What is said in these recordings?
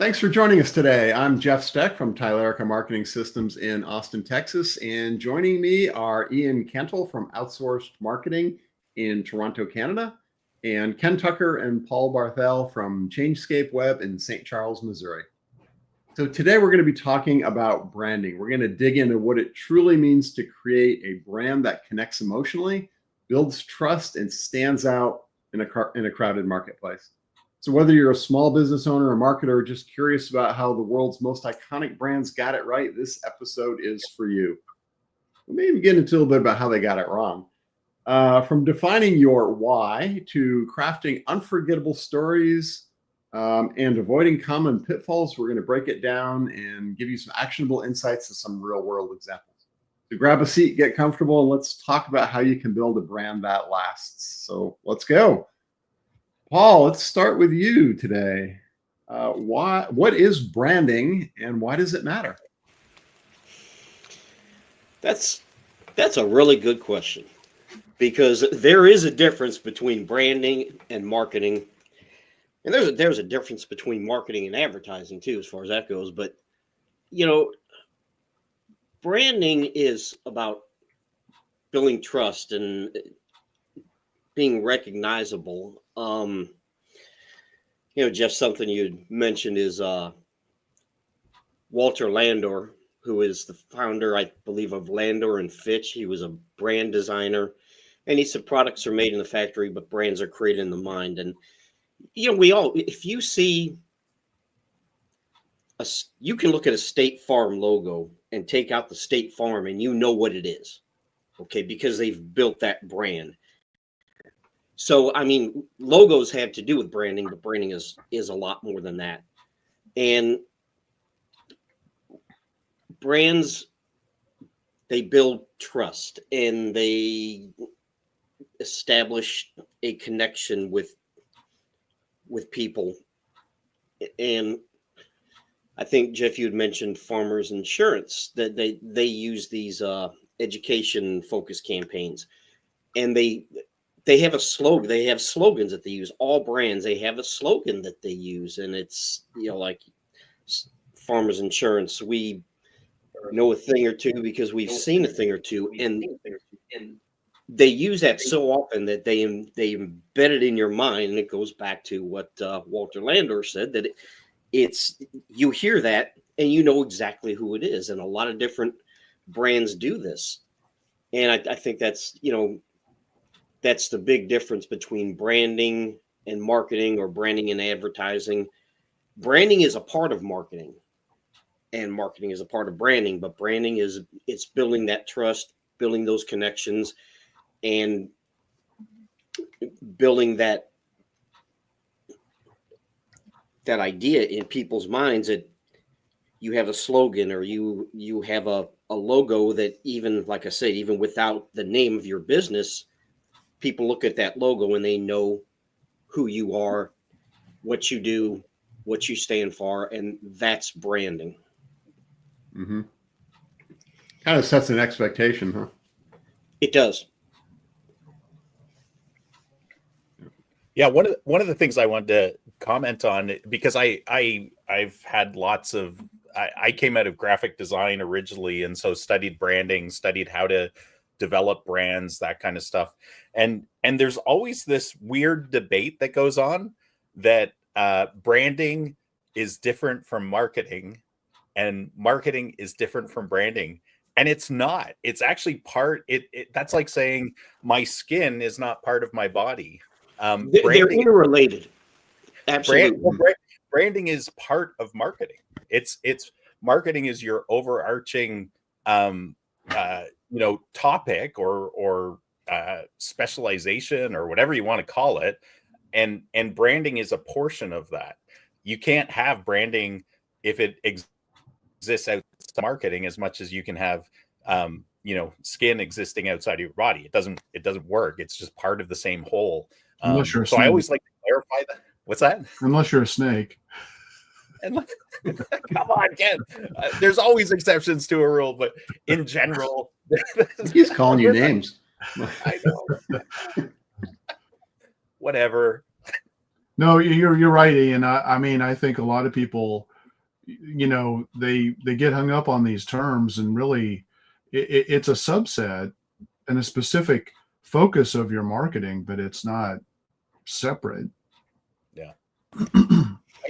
Thanks for joining us today. I'm Jeff Steck from Tylerica Marketing Systems in Austin, Texas. And joining me are Ian Kentel from Outsourced Marketing in Toronto, Canada, and Ken Tucker and Paul Barthel from Changescape Web in St. Charles, Missouri. So today we're going to be talking about branding. We're going to dig into what it truly means to create a brand that connects emotionally, builds trust, and stands out in a crowded marketplace. So whether you're a small business owner or marketer or just curious about how the world's most iconic brands got it right, this episode is for you. We may even get into a little bit about how they got it wrong. From defining your why to crafting unforgettable stories and avoiding common pitfalls, we're going to break it down and give you some actionable insights to some real world examples. So grab a seat, get comfortable, and let's talk about how you can build a brand that lasts. So let's go. Paul, let's start with you today. What is branding and why does it matter? That's a really good question, because there is a difference between branding and marketing. And there's a difference between marketing and advertising too, as far as that goes. But, branding is about building trust and being recognizable. Jeff, something you mentioned is Walter Landor, who is the founder, I believe, of Landor and Fitch. He was a brand designer, and he said products are made in the factory, but brands are created in the mind. And if you see you can look at a State Farm logo and take out the State Farm, and you know what it is, okay, because they've built that brand. So, logos have to do with branding, but branding is a lot more than that. And brands, they build trust and they establish a connection with people. And I think, Jeff, you had mentioned Farmers Insurance, that they use these education focused campaigns, and they have a slogan. They have slogans that they use. All brands, they have a slogan that they use. And it's, like Farmers Insurance, we know a thing or two because we've seen a thing or two. And they use that so often that they embed it in your mind. And it goes back to what Walter Landor said, that it's you hear that and you know exactly who it is. And a lot of different brands do this. And I think that's, that's the big difference between branding and marketing, or branding and advertising. Branding is a part of marketing, and marketing is a part of branding, but branding it's building that trust, building those connections, and building that idea in people's minds that you have a slogan, or you have a logo that, even, like I said, even without the name of your business, people look at that logo and they know who you are, what you do, what you stand for, and that's branding. Mm-hmm. Kind of sets an expectation, huh? It does. Yeah, one of the things I wanted to comment on, because I've had lots of I came out of graphic design originally, and so studied branding, studied how to develop brands, that kind of stuff. And there's always this weird debate that goes on that branding is different from marketing and marketing is different from branding. And it's not. It's actually that's like saying my skin is not part of my body. They're interrelated. Absolutely. Branding is part of marketing. It's marketing is your overarching topic or specialization, or whatever you want to call it, and branding is a portion of that. You can't have branding if it exists outside marketing as much as you can have skin existing outside of your body. It doesn't work. It's just part of the same whole. So I always like to clarify that. What's that? Unless you're a snake. And come on, Ken. There's always exceptions to a rule, but in general, he's calling you names. I know. Whatever. No, you're right, Ian. I think a lot of people they get hung up on these terms, and really it's a subset and a specific focus of your marketing, but it's not separate. Yeah.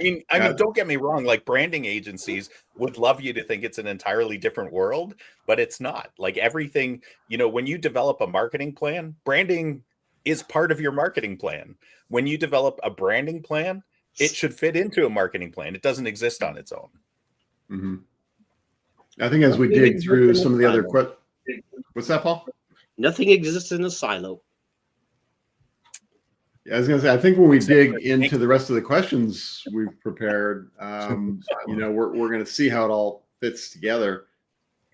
I mean, don't get me wrong. Like, branding agencies would love you to think it's an entirely different world, but it's not. Like, everything, when you develop a marketing plan, branding is part of your marketing plan. When you develop a branding plan, it should fit into a marketing plan. It doesn't exist on its own. Mm-hmm. I think as we dig through some of the other questions, what's that, Paul? Nothing exists in a silo. Yeah, I was going to say, I think when we dig into the rest of the questions we've prepared, we're going to see how it all fits together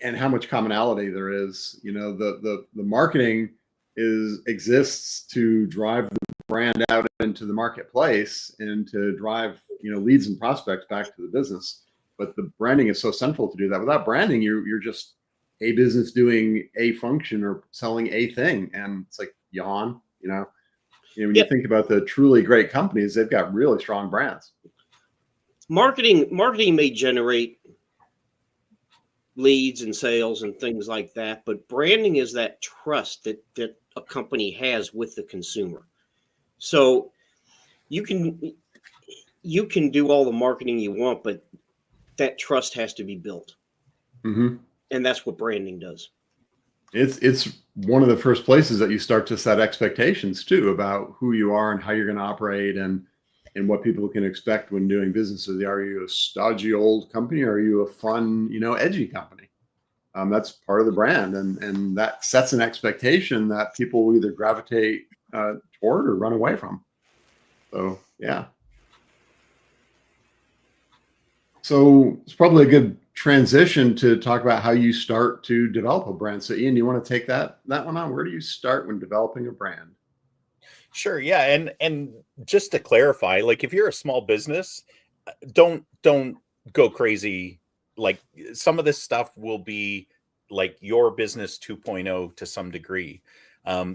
and how much commonality there is. The marketing exists to drive the brand out into the marketplace and to drive leads and prospects back to the business. But the branding is so central to do that. Without branding, you're just a business doing a function or selling a thing, and it's like yawn. When you think about the truly great companies, they've got really strong brands. Marketing may generate leads and sales and things like that, but branding is that trust that a company has with the consumer. So you can do all the marketing you want, but that trust has to be built. Mm-hmm. And that's what branding does. It's one of the first places that you start to set expectations too about who you are and how you're going to operate and what people can expect when doing business with you. Are you a stodgy old company, or are you a fun, edgy company? That's part of the brand, and that sets an expectation that people will either gravitate toward or run away from. So yeah. So it's probably a good transition to talk about how you start to develop a brand. So Ian, you want to take that one on? Where do you start when developing a brand? Sure. Yeah. And just to clarify, like, if you're a small business, don't go crazy. Like, some of this stuff will be like your business 2.0 to some degree,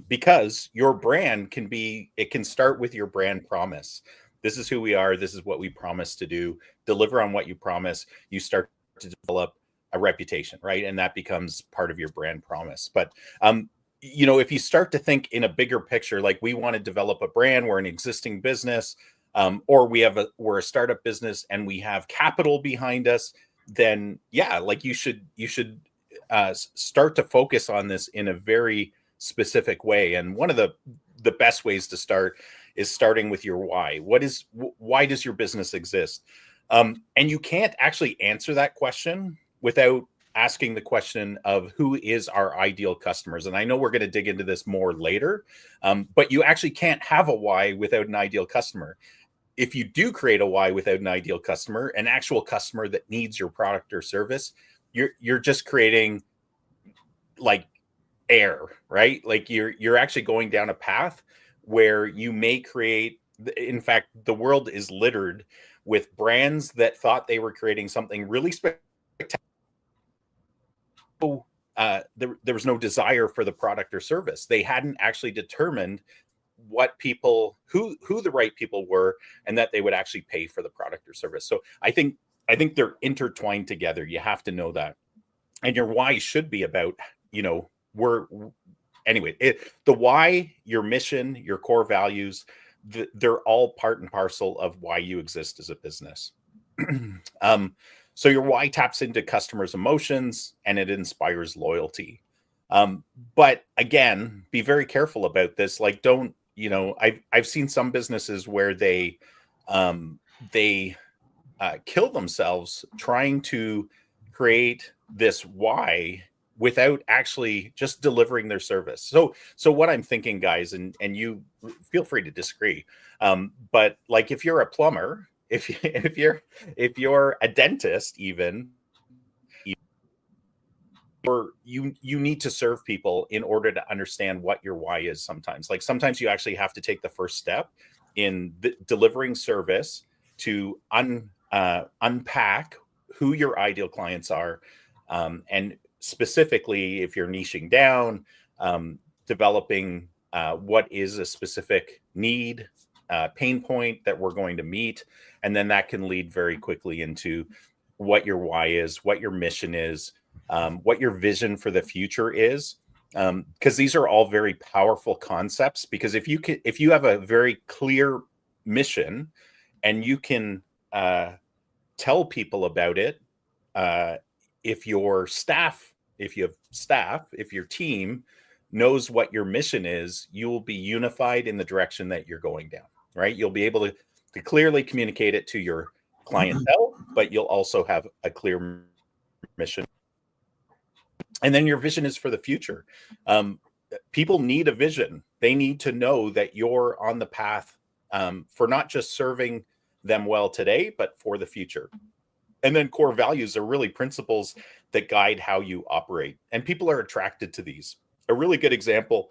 because your brand can start with your brand promise. This is who we are. This is what we promise to do. Deliver on what you promise. You start to develop a reputation, right? And that becomes part of your brand promise. But if you start to think in a bigger picture, like, we want to develop a brand, we're an existing business, or we're a startup business and we have capital behind us, then yeah, like, you should start to focus on this in a very specific way. And one of the best ways to start is starting with your why. Why does your business exist? And you can't actually answer that question without asking the question of who is our ideal customers. And I know we're going to dig into this more later, but you actually can't have a why without an ideal customer. If you do create a why without an ideal customer, an actual customer that needs your product or service, you're just creating like air, right? Like, you're actually going down a path where you may create, in fact, the world is littered with brands that thought they were creating something really spectacular. There was no desire for the product or service. They hadn't actually determined what people, who the right people were, and that they would actually pay for the product or service. So I think they're intertwined together. You have to know that. And your why should be about, the why, your mission, your core values, they're all part and parcel of why you exist as a business. So your why taps into customers' emotions and it inspires loyalty. But again, be very careful about this. Like, I've seen some businesses where they kill themselves trying to create this why without actually just delivering their service. So what I'm thinking, guys, and you feel free to disagree, but like, if you're a plumber, if you're a dentist, even, or you need to serve people in order to understand what your why is. Sometimes you actually have to take the first step in delivering service to unpack who your ideal clients are, and specifically, if you're niching down, developing what is a specific need, pain point that we're going to meet, and then that can lead very quickly into what your why is, what your mission is, what your vision for the future is, because these are all very powerful concepts. Because if you have a very clear mission and you can tell people about it, if your team knows what your mission is, you will be unified in the direction that you're going down, right? You'll be able to clearly communicate it to your clientele, but you'll also have a clear mission. And then your vision is for the future. People need a vision. They need to know that you're on the path for not just serving them well today, but for the future. And then core values are really principles that guide how you operate. And people are attracted to these. A really good example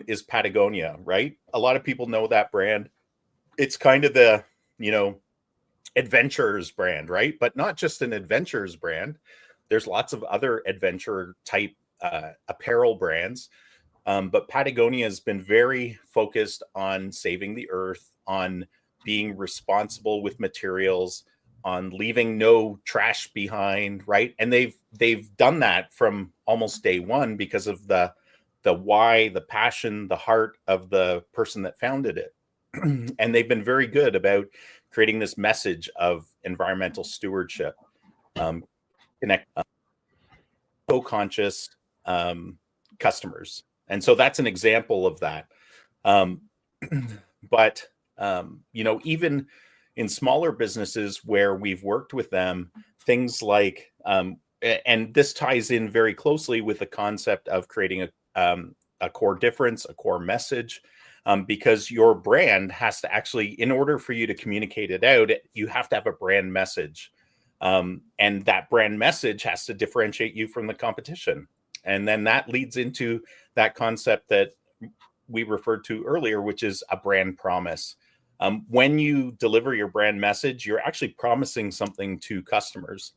is Patagonia, right? A lot of people know that brand. It's kind of the, adventurers brand, right? But not just an adventurers brand. There's lots of other adventure type apparel brands. But Patagonia has been very focused on saving the earth, on being responsible with materials, on leaving no trash behind, right? And they've done that from almost day one because of the why, the passion, the heart of the person that founded it. And they've been very good about creating this message of environmental stewardship, connect co-conscious customers. And so that's an example of that. But even in smaller businesses where we've worked with them, things like, and this ties in very closely with the concept of creating a core difference, a core message, because your brand has to actually, in order for you to communicate it out, you have to have a brand message. And that brand message has to differentiate you from the competition. And then that leads into that concept that we referred to earlier, which is a brand promise. When you deliver your brand message, you're actually promising something to customers.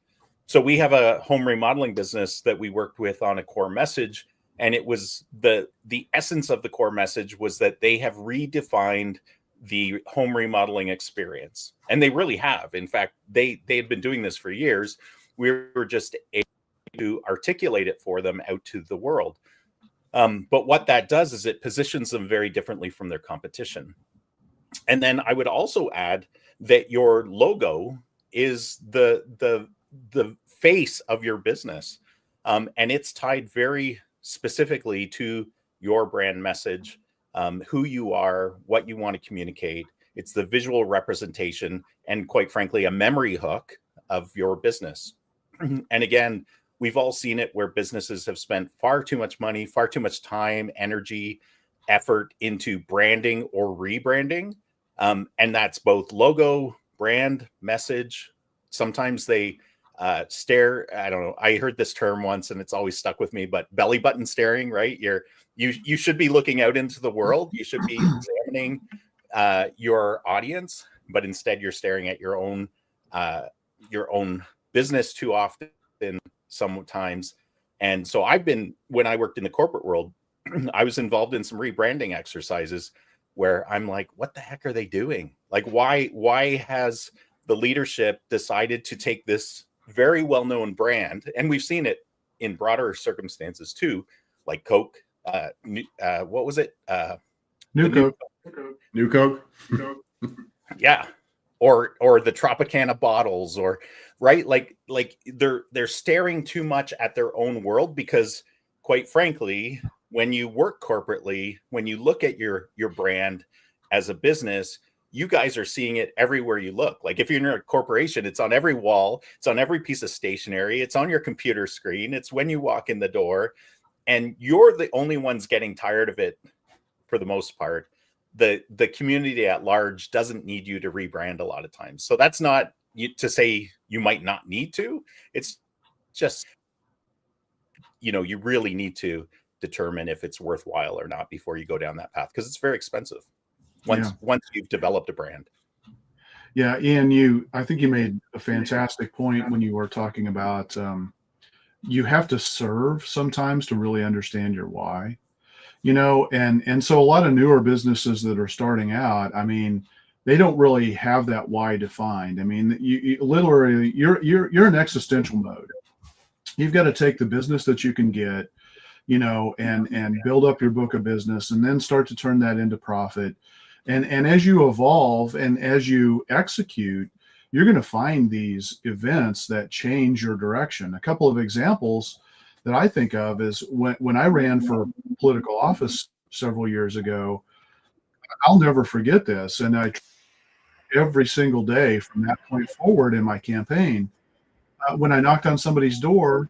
So we have a home remodeling business that we worked with on a core message, and it was the essence of the core message was that they have redefined the home remodeling experience, and they really have. In fact, they had been doing this for years. We were just able to articulate it for them out to the world. But what that does is it positions them very differently from their competition. And then I would also add that your logo is the face of your business. And it's tied very specifically to your brand message, who you are, what you want to communicate. It's the visual representation and, quite frankly, a memory hook of your business. And again, we've all seen it where businesses have spent far too much money, far too much time, energy, effort into branding or rebranding. And that's both logo, brand, message. Sometimes they stare. I don't know. I heard this term once and it's always stuck with me, but belly button staring, right? You should be looking out into the world. You should be examining your audience, but instead you're staring at your own business too often sometimes. And so when I worked in the corporate world, I was involved in some rebranding exercises where I'm like, what the heck are they doing? Like, why has the leadership decided to take this very well-known brand? And we've seen it in broader circumstances too, like Coke. What was it? New Coke. New Coke. Yeah. Or the Tropicana bottles, or right. Like they're staring too much at their own world, because quite frankly, when you work corporately, when you look at your brand as a business, you guys are seeing it everywhere you look. Like if you're in a corporation, it's on every wall, it's on every piece of stationery, it's on your computer screen, it's when you walk in the door, and you're the only ones getting tired of it for the most part. The community at large doesn't need you to rebrand a lot of times. So that's not to say you might not need to. It's just, you really need to determine if it's worthwhile or not before you go down that path, because it's very expensive once you've developed a brand. Yeah, Ian, I think you made a fantastic point when you were talking about you have to serve sometimes to really understand your why. And so a lot of newer businesses that are starting out, I mean, they don't really have that why defined. I mean, you literally you're in existential mode. You've got to take the business that you can get, and build up your book of business, and then start to turn that into profit. And as you evolve and as you execute, you're going to find these events that change your direction. A couple of examples that I think of is when I ran for political office several years ago. I'll never forget this. And I every single day from that point forward in my campaign, when I knocked on somebody's door,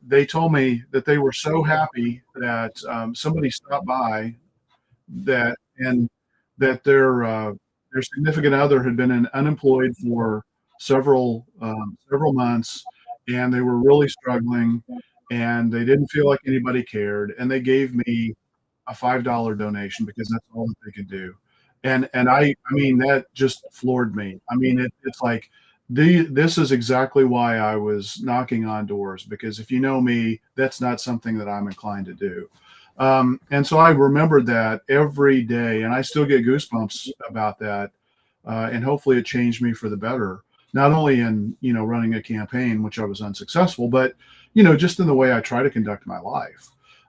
they told me that they were so happy that somebody stopped by, that and that their significant other had been unemployed for several months, and they were really struggling, and they didn't feel like anybody cared, and they gave me a $5 donation because that's all that they could do. And I mean, that just floored me. I mean, it's like this is exactly why I was knocking on doors, because if you know me, that's not something that I'm inclined to do. And so I remembered that every day, and I still get goosebumps about that. And hopefully it changed me for the better, not only in, running a campaign, which I was unsuccessful, but, just in the way I try to conduct my life.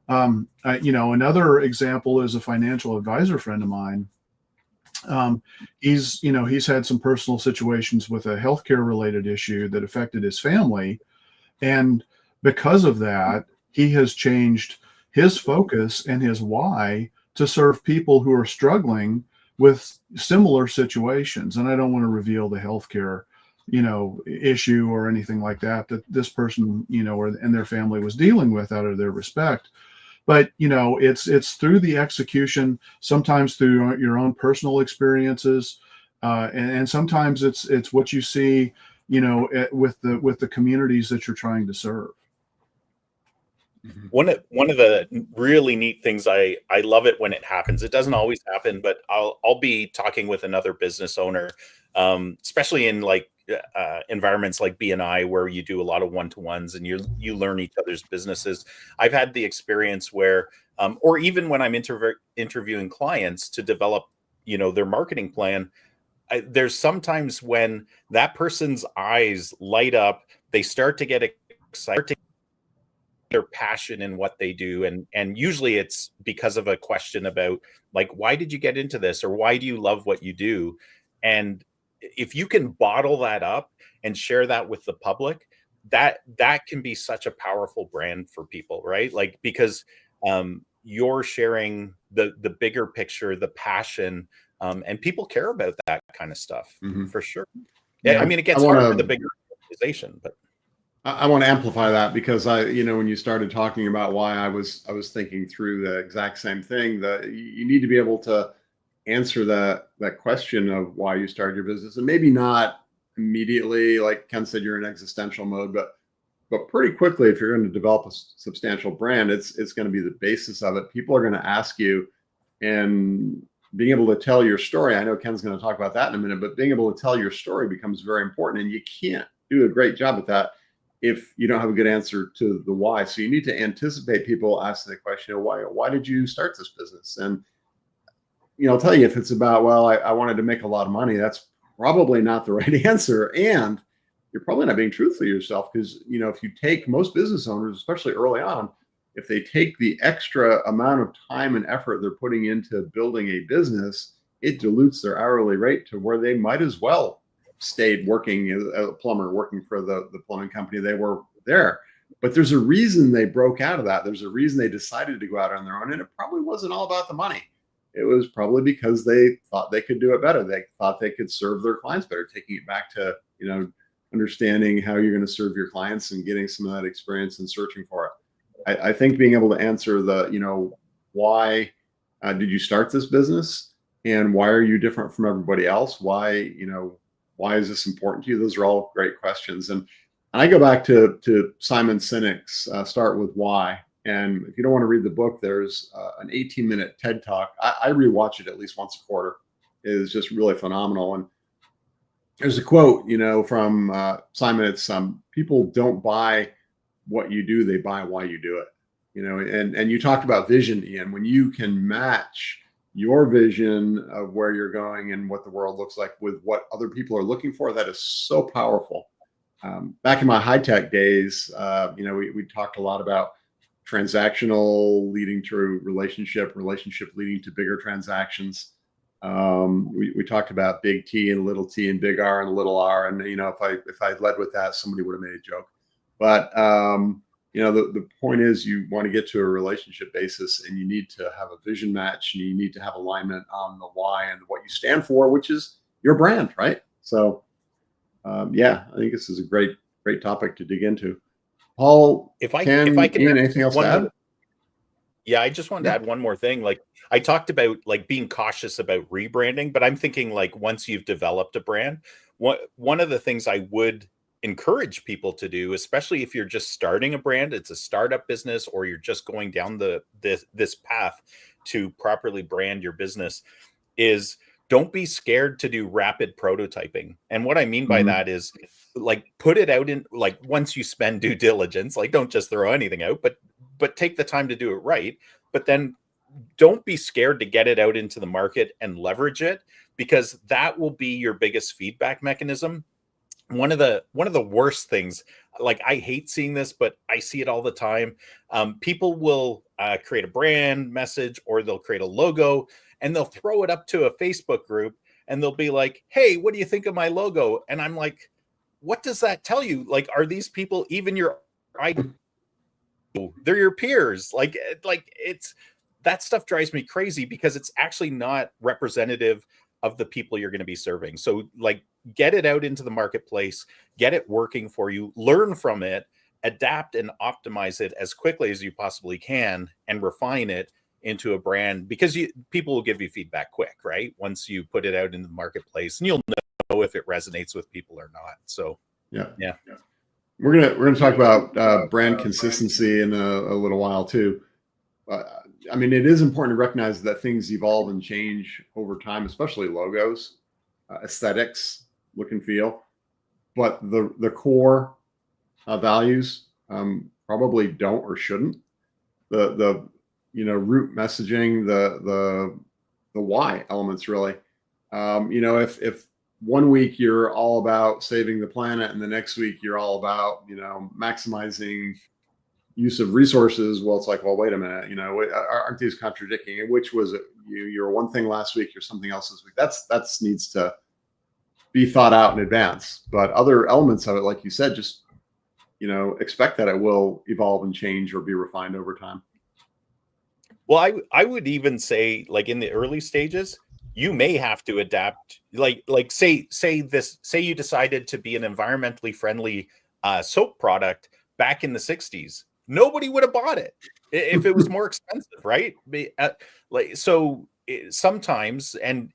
Another example is a financial advisor friend of mine. He's had some personal situations with a healthcare related issue that affected his family. And because of that, he has changed his focus and his why to serve people who are struggling with similar situations. And I don't want to reveal the healthcare, issue or anything like that this person, and their family was dealing with, out of their respect. But it's through the execution, sometimes through your own personal experiences, and sometimes it's what you see, with the communities that you're trying to serve. One of the really neat things, I love it when it happens. It doesn't always happen, but I'll be talking with another business owner, especially in like environments like BNI, where you do a lot of one-to-ones and you learn each other's businesses. I've had the experience where, or even when I'm interviewing clients to develop, their marketing plan, there's sometimes when that person's eyes light up, they start to get excited, their passion in what they do, and usually it's because of a question about, like, why did you get into this, or why do you love what you do? And if you can bottle that up and share that with the public, that can be such a powerful brand for people, right? Like, because you're sharing the bigger picture, the passion, and people care about that kind of stuff. Mm-hmm. For sure. Yeah, I mean, it gets hard for the bigger organization, but I want to amplify that, because when you started talking about why, I was thinking through the exact same thing, that you need to be able to answer that question of why you started your business, and maybe not immediately, like Ken said, you're in existential mode, but pretty quickly, if you're going to develop a substantial brand, it's going to be the basis of it. People are going to ask you, and being able to tell your story. I know Ken's going to talk about that in a minute, but being able to tell your story becomes very important, and you can't do a great job at that if you don't have a good answer to the why. So you need to anticipate people asking the question, why did you start this business? And I'll tell you, if it's about, well, I wanted to make a lot of money, that's probably not the right answer. And you're probably not being truthful to yourself, because, if you take most business owners, especially early on, if they take the extra amount of time and effort they're putting into building a business, it dilutes their hourly rate to where they might as well stayed working as a plumber, working for the plumbing company they were there. But there's a reason they broke out of that. There's a reason they decided to go out on their own. And it probably wasn't all about the money. It was probably because they thought they could do it better. They thought they could serve their clients better, taking it back to, understanding how you're going to serve your clients and getting some of that experience and searching for it. I think being able to answer the, why did you start this business, and why are you different from everybody else? Why is this important to you? Those are all great questions. And I go back to Simon Sinek's Start With Why. And if you don't want to read the book, there's an 18-minute TED Talk. I rewatch it at least once a quarter. It is just really phenomenal. And there's a quote, from Simon. It's people don't buy what you do, they buy why you do it. And you talked about vision, Ian. When you can match your vision of where you're going and what the world looks like with what other people are looking for, that is so powerful. Back in my high tech days, we talked a lot about transactional leading to relationship leading to bigger transactions. We talked about big T and little T and big R and little R. And, if I led with that, somebody would have made a joke. But, the point is you want to get to a relationship basis, and you need to have a vision match, and you need to have alignment on the why and what you stand for, which is your brand, right? So, I think this is a great topic to dig into. Paul, if I can, Ian, anything else to add? Yeah, I just wanted to add one more thing. Like, I talked about like being cautious about rebranding, but I'm thinking like once you've developed a brand, one of the things I would encourage people to do, especially if you're just starting a brand, it's a startup business, or you're just going down this path to properly brand your business, is don't be scared to do rapid prototyping. And what I mean by that is, like, put it out in, like, once you spend due diligence, like, don't just throw anything out, but take the time to do it right. But then don't be scared to get it out into the market and leverage it, because that will be your biggest feedback mechanism. One of the worst things, like, I hate seeing this, but I see it all the time. People will create a brand message, or they'll create a logo, and they'll throw it up to a Facebook group, and they'll be like, "Hey, what do you think of my logo?" And I'm like, what does that tell you? Like, are these people even your they're your peers? Like it's, that stuff drives me crazy, because it's actually not representative of the people you're going to be serving. So, like, get it out into the marketplace, get it working for you, learn from it, adapt and optimize it as quickly as you possibly can, and refine it into a brand, because people will give you feedback quick, right? Once you put it out into the marketplace, and you'll know if it resonates with people or not. So yeah. We're gonna talk about brand consistency in a little while too. I mean, it is important to recognize that things evolve and change over time, especially logos, aesthetics, look and feel. But the core values probably don't or shouldn't. The root messaging, the why elements really. If 1 week you're all about saving the planet, and the next week you're all about maximizing use of resources, well, it's like, well, wait a minute, aren't these contradicting? And which was it? You were one thing last week, you're something else this week. That's needs to be thought out in advance. But other elements of it, like you said, just expect that it will evolve and change or be refined over time. Well, I would even say, like, in the early stages, you may have to adapt. Like say you decided to be an environmentally friendly soap product back in the 60s. Nobody would have bought it if it was more expensive, right? Sometimes, and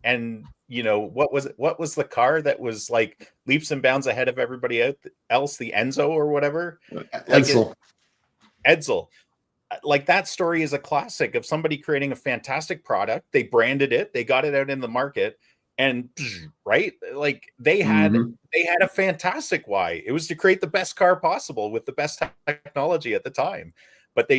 what was the car that was like leaps and bounds ahead of everybody else? The Enzo or whatever. Edsel. Like, that story is a classic of somebody creating a fantastic product. They branded it, they got it out in the market, and right, like, they had a fantastic why. It was to create the best car possible with the best technology at the time. But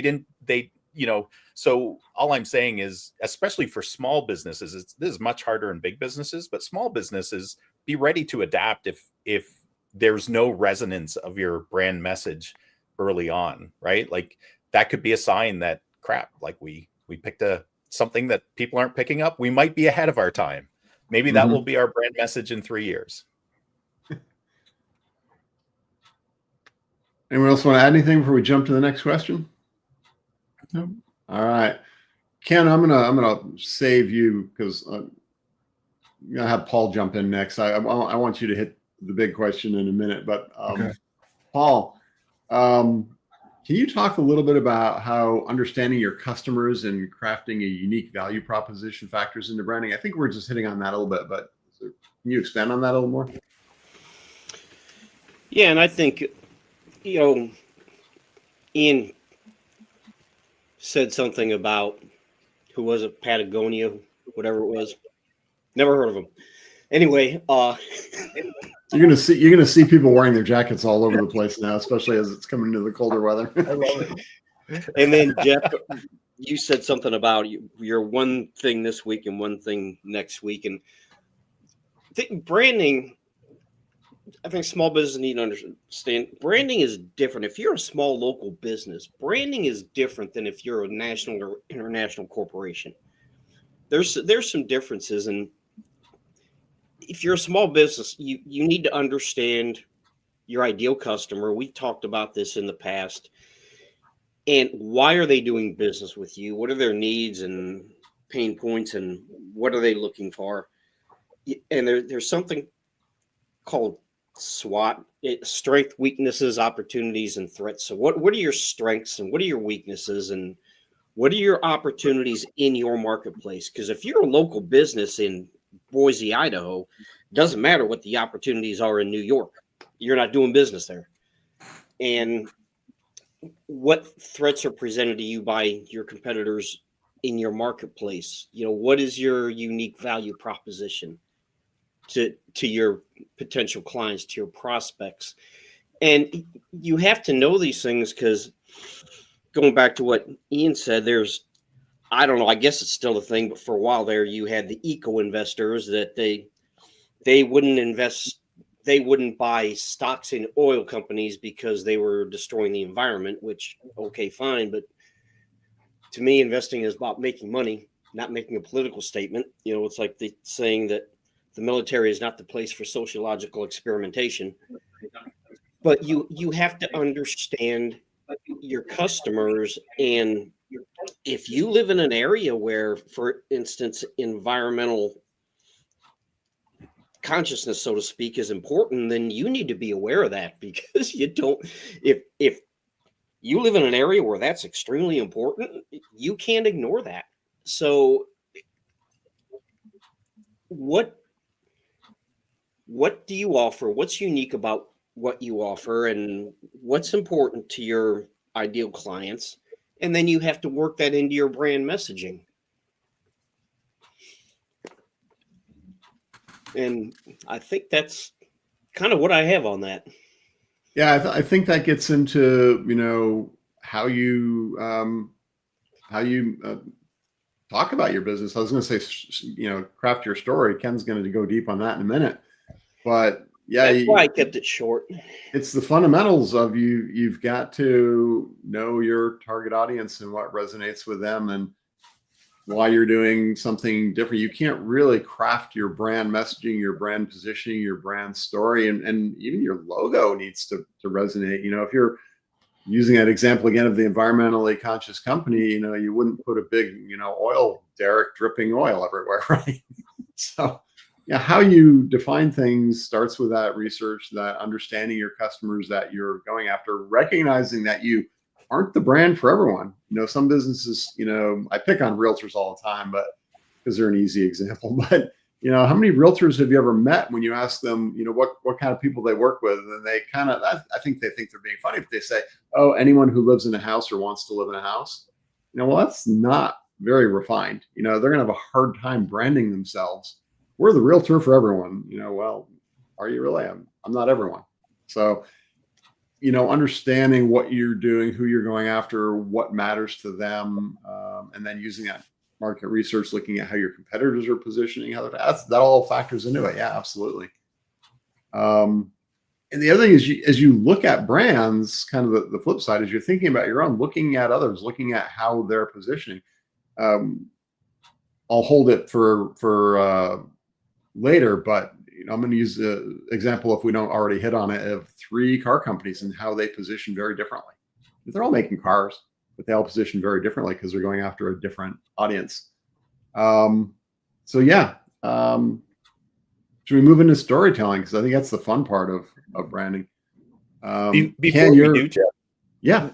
so all I'm saying is, especially for small businesses, this is much harder in big businesses, but small businesses, be ready to adapt if there's no resonance of your brand message early on, right? Like, that could be a sign that, crap, like, we picked something that people aren't picking up. We might be ahead of our time. Maybe that will be our brand message in 3 years. Anyone else want to add anything before we jump to the next question? No. All right, Ken, I'm gonna save you, because I'm gonna have Paul jump in next. I want you to hit the big question in a minute, but okay. Paul, can you talk a little bit about how understanding your customers and crafting a unique value proposition factors into branding? I think we're just hitting on that a little bit, but can you expand on that a little more? Yeah, and I think, Ian said something about, who was it, Patagonia, whatever it was. Never heard of him. Anyway, you're gonna see people wearing their jackets all over the place now, especially as it's coming into the colder weather. I love it. And then Jeff, you said something about your one thing this week and one thing next week, and I think branding. I think small business need to understand branding is different. If you're a small local business, branding is different than if you're a national or international corporation. There's some differences, and if you're a small business, you need to understand your ideal customer. We talked about this in the past. And why are they doing business with you? What are their needs and pain points, and what are they looking for? And there's something called SWOT: strength, weaknesses, opportunities, and threats. So what are your strengths and what are your weaknesses, and what are your opportunities in your marketplace? Because if you're a local business in Boise, Idaho, doesn't matter what the opportunities are in New York. You're not doing business there. And what threats are presented to you by your competitors in your marketplace? What is your unique value proposition to your potential clients, to your prospects? And you have to know these things, because going back to what Ian said, I don't know, I guess it's still a thing, but for a while there, you had the eco investors that they wouldn't invest. They wouldn't buy stocks in oil companies because they were destroying the environment, which, okay, fine. But to me, investing is about making money, not making a political statement. It's like the saying that the military is not the place for sociological experimentation. But you have to understand your customers. And if you live in an area where, for instance, environmental consciousness, so to speak, is important, then you need to be aware of that, because if you live in an area where that's extremely important, you can't ignore that. So what do you offer? What's unique about what you offer, and what's important to your ideal clients? And then you have to work that into your brand messaging. And I think that's kind of what I have on that. Yeah, I think that gets into how you talk about your business. I was going to say craft your story. Ken's going to go deep on that in a minute, but yeah, that's why I kept it short. It's the fundamentals of you've got to know your target audience and what resonates with them, and why you're doing something different. You can't really craft your brand messaging, your brand positioning, your brand story, and even your logo needs to resonate. If you're using that example again of the environmentally conscious company, you wouldn't put a big, oil derrick dripping oil everywhere, right? So yeah, how you define things starts with that research, that understanding your customers that you're going after, recognizing that you aren't the brand for everyone. Some businesses, I pick on realtors all the time, but because they're an easy example. But how many realtors have you ever met when you ask them, what kind of people they work with, and they kind of, I think they think they're being funny, but they say, oh, anyone who lives in a house or wants to live in a house. Well, that's not very refined. They're going to have a hard time branding themselves. We're the realtor for everyone. Well, are you really? I'm not everyone. So understanding what you're doing, who you're going after, what matters to them, and then using that market research, looking at how your competitors are positioning, that all factors into it. Yeah, absolutely. And the other thing is, as you look at brands, kind of the flip side is you're thinking about your own, looking at others, looking at how they're positioning. I'll hold it for later, but I'm going to use the example, if we don't already hit on it, of 3 car companies and how they position very differently. They're all making cars, but they all position very differently because they're going after a different audience. So yeah, should we move into storytelling? Because I think that's the fun part of branding. Before we do, Jeff, yeah,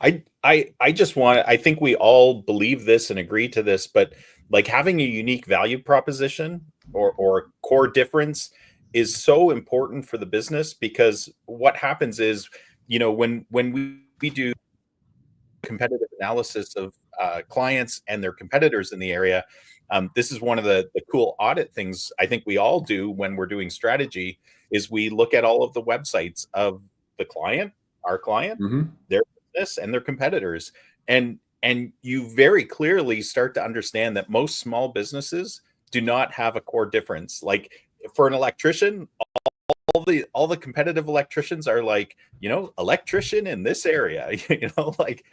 I just want, I think we all believe this and agree to this, but like having a unique value proposition or core difference is so important for the business, because what happens is, when we do competitive analysis of clients and their competitors in the area, this is one of the cool audit things I think we all do when we're doing strategy, is we look at all of the websites of the client, our client, their business and their competitors. And you very clearly start to understand that most small businesses do not have a core difference. Like for an electrician, all the competitive electricians are like, electrician in this area, like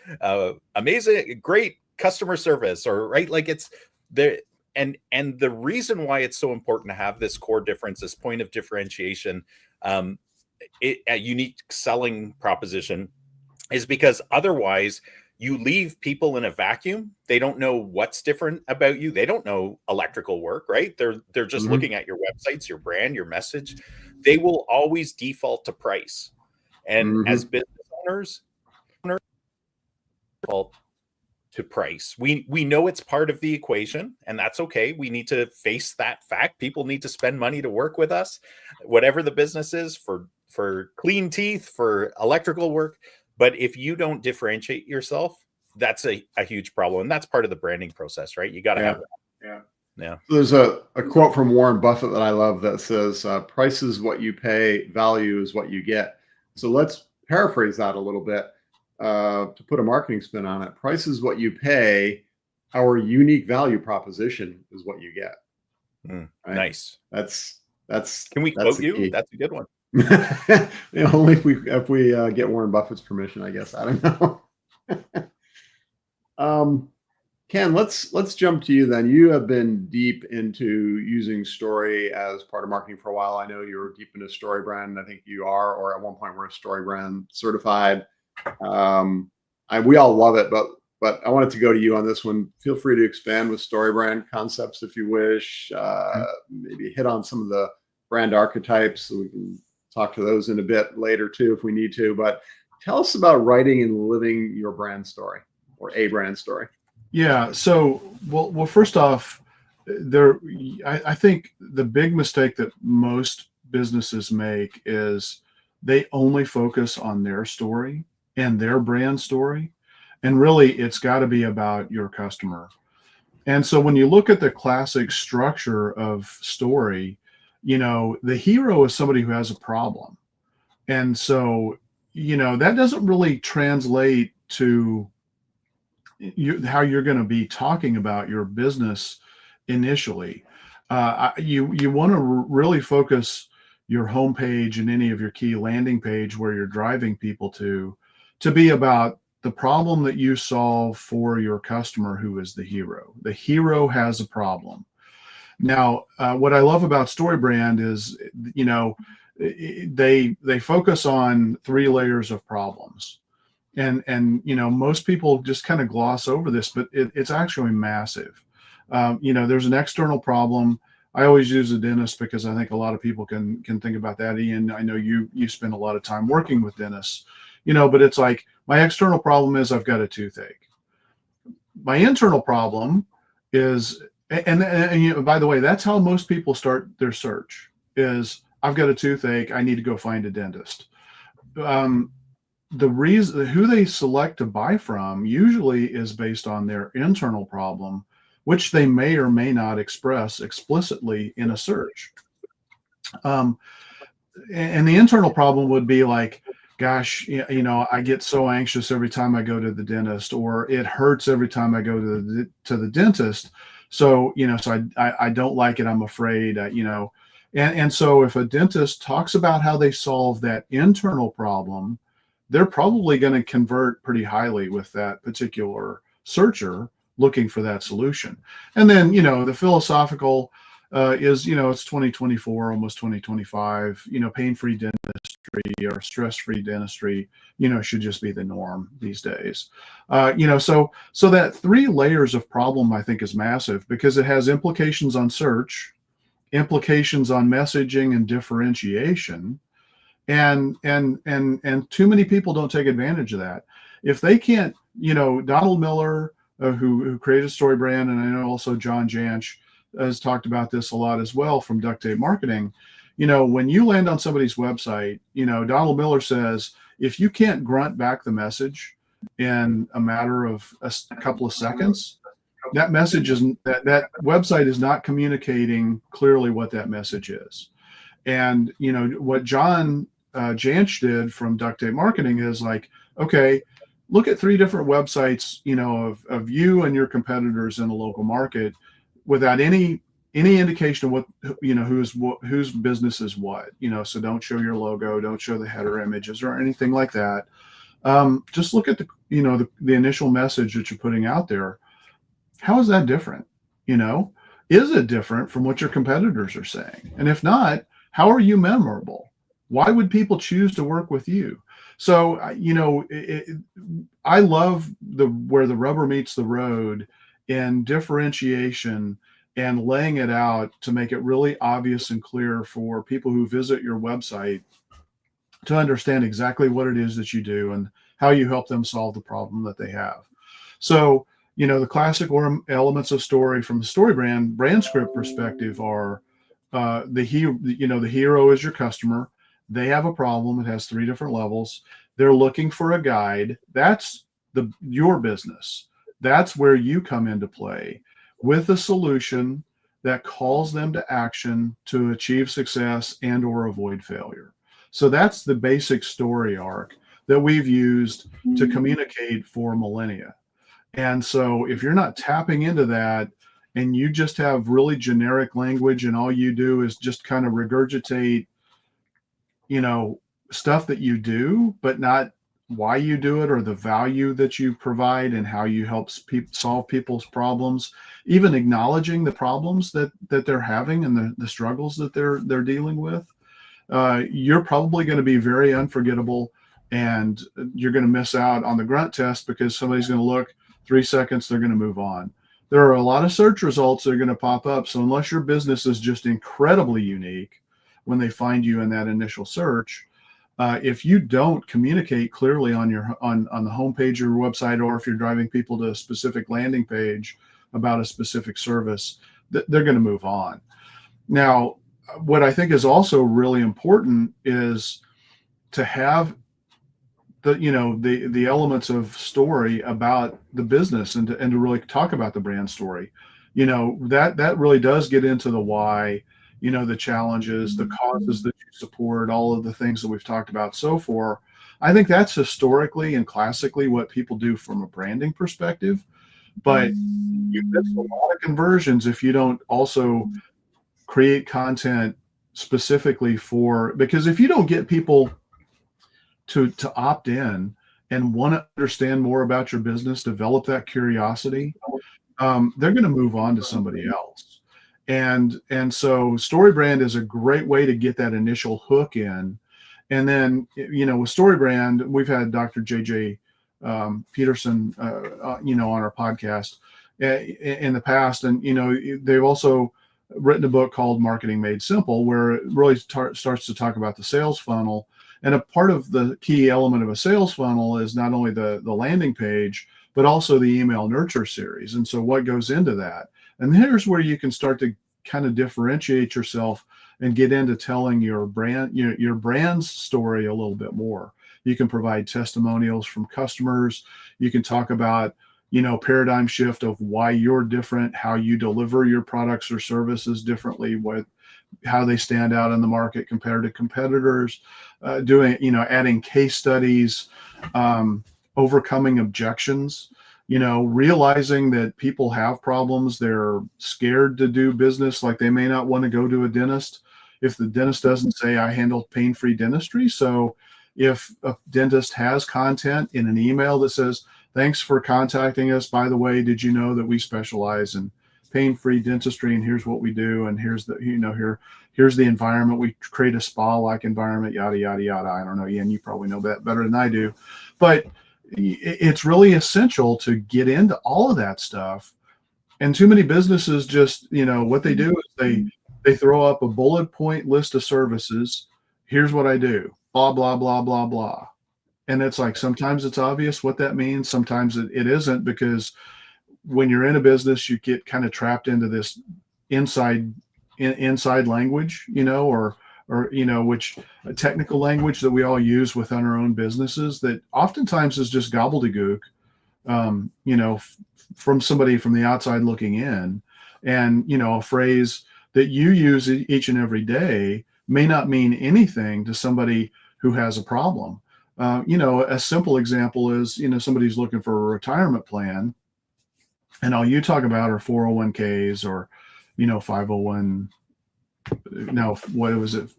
amazing, great customer service, or right, like it's there. And the reason why it's so important to have this core difference, this point of differentiation, a unique selling proposition, is because otherwise you leave people in a vacuum. They don't know what's different about you. They don't know electrical work, right? They're just looking at your websites, your brand, your message. They will always default to price. And as business owners, default to price. We know it's part of the equation, and that's okay. We need to face that fact. People need to spend money to work with us, whatever the business is, for clean teeth, for electrical work. But if you don't differentiate yourself, that's a huge problem. And that's part of the branding process, right? You got to have that. Yeah. There's a quote from Warren Buffett that I love that says, price is what you pay, value is what you get. So let's paraphrase that a little bit to put a marketing spin on it. Price is what you pay. Our unique value proposition is what you get. Right? Nice. That's Can we quote you? Key. That's a good one. Only if we get Warren Buffett's permission, I guess. I don't know. Ken, let's jump to you then. You have been deep into using story as part of marketing for a while. I know you were deep into StoryBrand. I think you are, or at one point were StoryBrand certified. We all love it, but I wanted to go to you on this one. Feel free to expand with StoryBrand concepts if you wish. Maybe hit on some of the brand archetypes, so we can talk to those in a bit later too if we need to. But tell us about writing and living your brand story, or a brand story. Yeah. So, well, first off, I think the big mistake that most businesses make is they only focus on their story and their brand story. And really, it's got to be about your customer. And so when you look at the classic structure of story, the hero is somebody who has a problem. And so, that doesn't really translate to how you're going to be talking about your business initially. You want to really focus your homepage and any of your key landing page where you're driving people to be about the problem that you solve for your customer, who is the hero. The hero has a problem. Now, what I love about StoryBrand is, they focus on 3 layers of problems. And most people just kind of gloss over this, but it's actually massive. There's an external problem. I always use a dentist because I think a lot of people can think about that. Ian, I know you spend a lot of time working with dentists, but it's like, my external problem is I've got a toothache. My internal problem is, and by the way, that's how most people start their search, is I've got a toothache, I need to go find a dentist. The reason who they select to buy from usually is based on their internal problem, which they may or may not express explicitly in a search. And the internal problem would be like, gosh, I get so anxious every time I go to the dentist, or it hurts every time I go to the dentist. So, so I don't like it. I'm afraid, and so if a dentist talks about how they solve that internal problem, they're probably going to convert pretty highly with that particular searcher looking for that solution. And then, the philosophical is, it's 2024, almost 2025, pain-free dentistry or stress-free dentistry, should just be the norm these days. So that 3 layers of problem, I think, is massive, because it has implications on search, implications on messaging and differentiation, and too many people don't take advantage of that. If they can't, Donald Miller, who created StoryBrand, and I know also John Jansch has talked about this a lot as well from Duct Tape Marketing. When you land on somebody's website, Donald Miller says, if you can't grunt back the message in a matter of a couple of seconds, that message isn't, that website is not communicating clearly what that message is. And what John Jansch did from Duct Tape Marketing is like, okay, look at 3 different websites, of you and your competitors in the local market without any indication of what, whose business is what, so don't show your logo, don't show the header images or anything like that. Just look at the initial message that you're putting out there. How is that different? Is it different from what your competitors are saying? And if not, how are you memorable? Why would people choose to work with you? So, I love where the rubber meets the road in differentiation and laying it out to make it really obvious and clear for people who visit your website to understand exactly what it is that you do and how you help them solve the problem that they have. So, the classic elements of story from the story brand script perspective are the hero is your customer. They have a problem. It has 3 different levels. They're looking for a guide. That's your business. That's where you come into play with a solution that calls them to action to achieve success and or avoid failure. So that's the basic story arc that we've used to communicate for millennia. And so if you're not tapping into that and you just have really generic language and all you do is just kind of regurgitate, stuff that you do, but not why you do it or the value that you provide and how you help solve people's problems, even acknowledging the problems that they're having and the struggles that they're dealing with, you're probably going to be very unforgettable, and you're going to miss out on the grunt test because somebody's going to look 3 seconds, they're going to move on. There are a lot of search results that are going to pop up. So unless your business is just incredibly unique when they find you in that initial search, if you don't communicate clearly on the homepage of your website, or if you're driving people to a specific landing page about a specific service, they're going to move on. Now, what I think is also really important is to have the elements of story about the business and to really talk about the brand story. That really does get into the why, the challenges, the causes that you support, all of the things that we've talked about so far. I think that's historically and classically what people do from a branding perspective, but you miss a lot of conversions if you don't also create content specifically because if you don't get people to opt in and want to understand more about your business, develop that curiosity, they're going to move on to somebody else. And so story brand is a great way to get that initial hook in. And then, with story brand, we've had Dr. JJ Peterson, on our podcast in the past. And, they've also written a book called Marketing Made Simple, where it really starts to talk about the sales funnel. And a part of the key element of a sales funnel is not only the landing page, but also the email nurture series. And so what goes into that? And here's where you can start to kind of differentiate yourself and get into telling your brand's story a little bit more. You can provide testimonials from customers. You can talk about, paradigm shift of why you're different, how you deliver your products or services differently, how they stand out in the market compared to competitors, adding case studies, overcoming objections, realizing that people have problems. They're scared to do business. Like they may not want to go to a dentist if the dentist doesn't say I handle pain-free dentistry. So if a dentist has content in an email that says, thanks for contacting us. By the way, did you know that we specialize in pain-free dentistry, and here's what we do, and here's the environment. We create a spa-like environment, yada yada yada. I don't know, Ian, you probably know that better than I do, but it's really essential to get into all of that stuff. And too many businesses just, what they do is they throw up a bullet point list of services. Here's what I do, blah blah blah blah blah, and it's like sometimes it's obvious what that means, sometimes it isn't, because when you're in a business, you get kind of trapped into this inside language, or which a technical language that we all use within our own businesses that oftentimes is just gobbledygook, from somebody from the outside looking in. And, a phrase that you use each and every day may not mean anything to somebody who has a problem. A simple example is, somebody's looking for a retirement plan, and all you talk about are 401ks or, 501. No, what was it?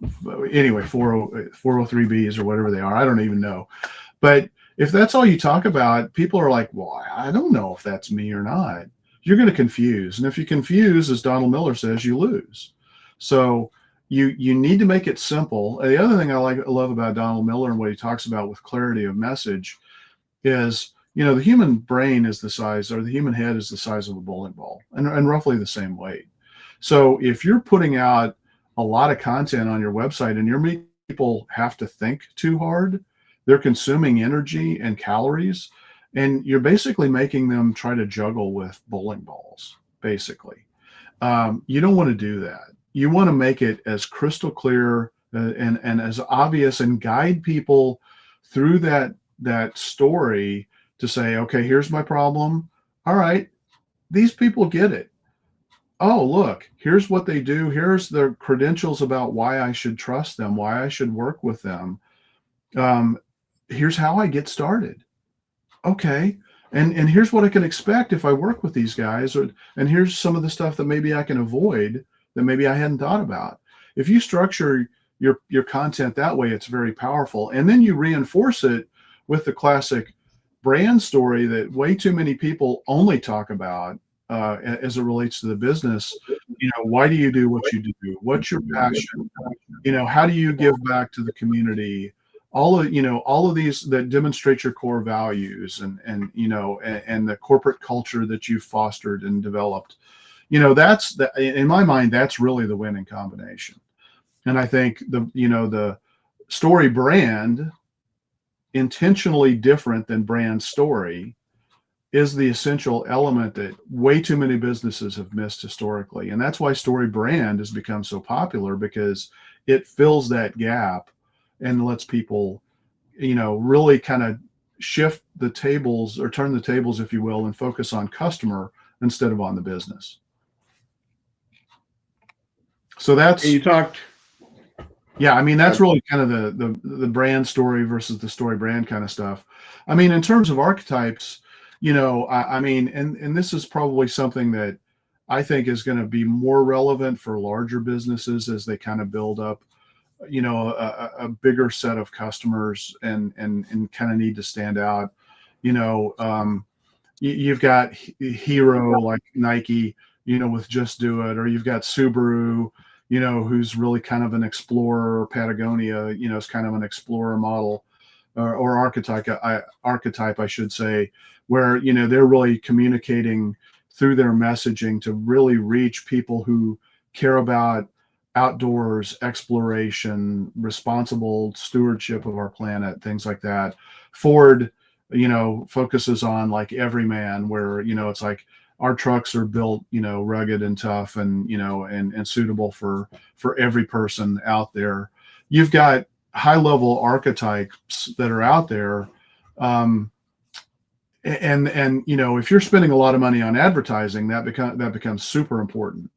Anyway, 403bs or whatever they are. I don't even know. But if that's all you talk about, people are like, well, I don't know if that's me or not. You're going to confuse. And if you confuse, as Donald Miller says, you lose. So you need to make it simple. The other thing I love about Donald Miller and what he talks about with clarity of message is, the human brain is the size, or the human head is the size of a bowling ball, and roughly the same weight. So if you're putting out a lot of content on your website and you're making people have to think too hard, they're consuming energy and calories, and you're basically making them try to juggle with bowling balls, basically. You don't want to do that. You want to make it as crystal clear and as obvious, and guide people through that story to say, okay, here's my problem. All right, these people get it. Oh, look, here's what they do. Here's their credentials about why I should trust them, why I should work with them. Here's how I get started. Okay. And here's what I can expect if I work with these guys, and here's some of the stuff that maybe I can avoid that maybe I hadn't thought about. If you structure your content that way, it's very powerful. And then you reinforce it with the classic brand story that way too many people only talk about as it relates to the business. Why do you do what you do? What's your passion? How do you give back to the community? All of these that demonstrate your core values and the corporate culture that you've fostered and developed. That's in my mind, that's really the winning combination. And I think the story brand, intentionally different than brand story, is the essential element that way too many businesses have missed historically. And that's why story brand has become so popular, because it fills that gap and lets people, really kind of shift the tables, or turn the tables, if you will, and focus on customer instead of on the business. So that's, You talked. yeah, I mean, that's really kind of the brand story versus the story brand kind of stuff. I mean, in terms of archetypes, I mean, and this is probably something that I think is going to be more relevant for larger businesses as they kind of build up, a bigger set of customers and kind of need to stand out. You've got hero like Nike, with Just Do It, or you've got Subaru, who's really kind of an explorer. Patagonia, is kind of an explorer model, or archetype, I should say, where, they're really communicating through their messaging to really reach people who care about outdoors, exploration, responsible stewardship of our planet, things like that. Ford, focuses on like everyman, where, it's like our trucks are built, rugged and tough and, and suitable for every person out there. You've got high level archetypes that are out there. And if you're spending a lot of money on advertising, that becomes super important.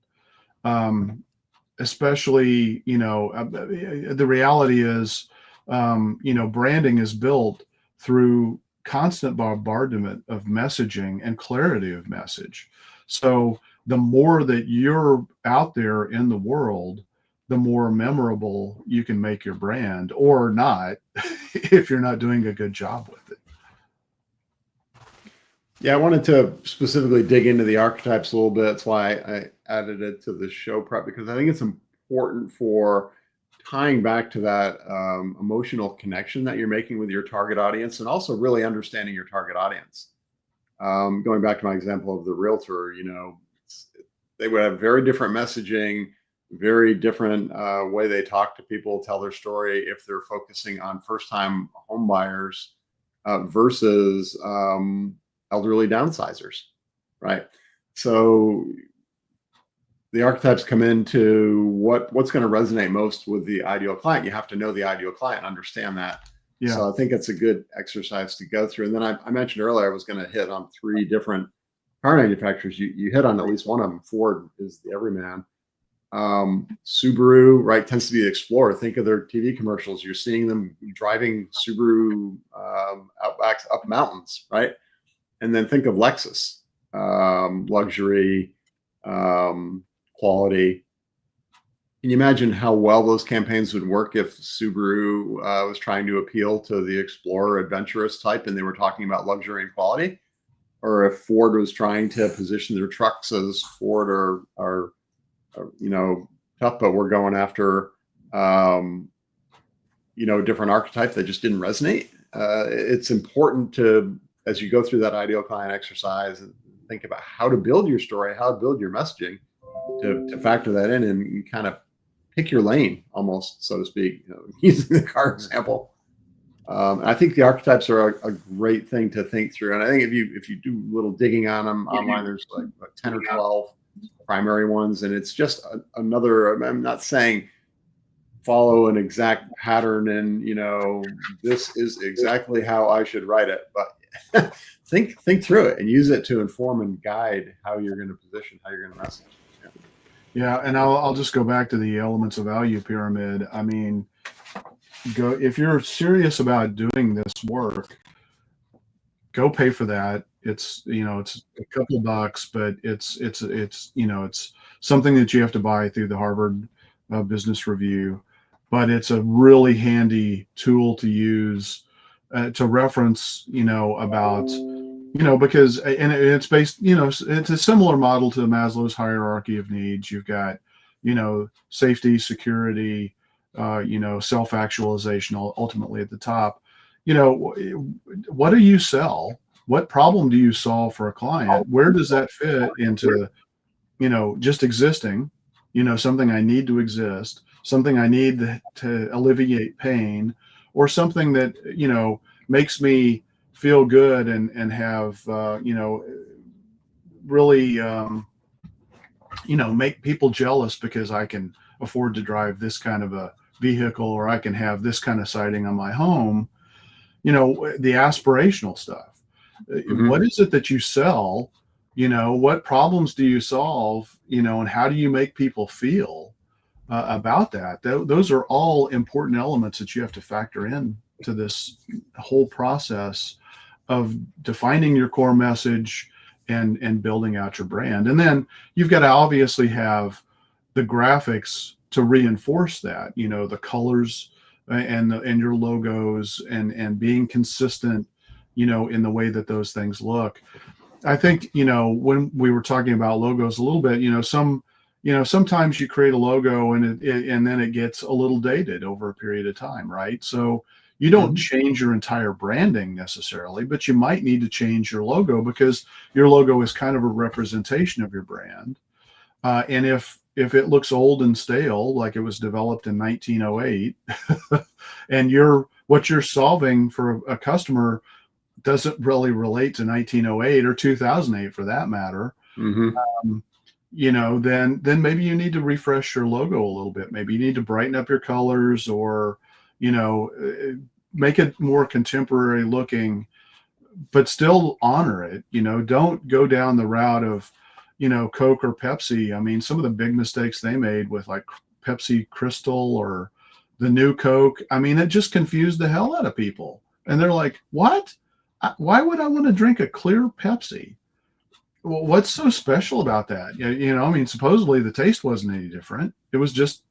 Especially, the reality is, branding is built through constant bombardment of messaging and clarity of message. So the more that you're out there in the world, the more memorable you can make your brand, or not, if you're not doing a good job with it. Yeah, I wanted to specifically dig into the archetypes a little bit. That's why I added it to the show prep, because I think it's important for tying back to that emotional connection that you're making with your target audience, and also really understanding your target audience. Going back to my example of the realtor, they would have very different messaging, very different way they talk to people, tell their story, if they're focusing on first-time home buyers versus elderly downsizers, right? So the archetypes come into what's going to resonate most with the ideal client. You have to know the ideal client, understand that. Yeah. So I think it's a good exercise to go through. And then I mentioned earlier I was going to hit on 3 different car manufacturers. You hit on at least one of them. Ford is the everyman. Subaru, right, tends to be the Explorer. Think of their TV commercials. You're seeing them driving Subaru Outbacks up mountains, right? And then think of Lexus, luxury, quality. Can you imagine how well those campaigns would work if Subaru was trying to appeal to the explorer adventurous type and they were talking about luxury and quality? Or if Ford was trying to position their trucks as Ford are tough, but we're going after, different archetype that just didn't resonate. It's important to, as you go through that ideal client exercise, and think about how to build your story, how to build your messaging, to factor that in and kind of pick your lane, almost, so to speak, using the car example. I think the archetypes are a great thing to think through. And I think if you do a little digging on them online, there's like 10 or 12 primary ones. And it's just another, I'm not saying follow an exact pattern and, this is exactly how I should write it, but think through it and use it to inform and guide how you're going to position, how you're going to message. Yeah, and I'll just go back to the elements of value pyramid. I mean, if you're serious about doing this work, go pay for that. It's it's a couple bucks, but it's something that you have to buy through the Harvard Business Review. But it's a really handy tool to use to reference, about. Because it's based, it's a similar model to Maslow's hierarchy of needs. You've got, safety, security, self-actualization, ultimately at the top. What do you sell? What problem do you solve for a client? Where does that fit into, just existing, something I need to exist, something I need to alleviate pain, or something that, makes me feel good and have really make people jealous because I can afford to drive this kind of a vehicle, or I can have this kind of siding on my home. The aspirational stuff. Mm-hmm. What is it that you sell? What problems do you solve? And how do you make people feel about that? Those are all important elements that you have to factor in to this whole process of defining your core message and building out your brand. And then you've got to obviously have the graphics to reinforce that, the colors and your logos and being consistent, in the way that those things look. I think, when we were talking about logos a little bit, sometimes you create a logo and then it gets a little dated over a period of time, right? So you don't change your entire branding necessarily, but you might need to change your logo because your logo is kind of a representation of your brand. And if it looks old and stale, like it was developed in 1908, and what you're solving for a customer doesn't really relate to 1908 or 2008 for that matter, then maybe you need to refresh your logo a little bit. Maybe you need to brighten up your colors, or make it more contemporary looking, but still honor it. Don't go down the route of, Coke or Pepsi. I mean, some of the big mistakes they made with like Pepsi Crystal or the new Coke, I mean, it just confused the hell out of people. And they're like, what? Why would I want to drink a clear Pepsi? Well, what's so special about that? I mean, supposedly the taste wasn't any different. It was just,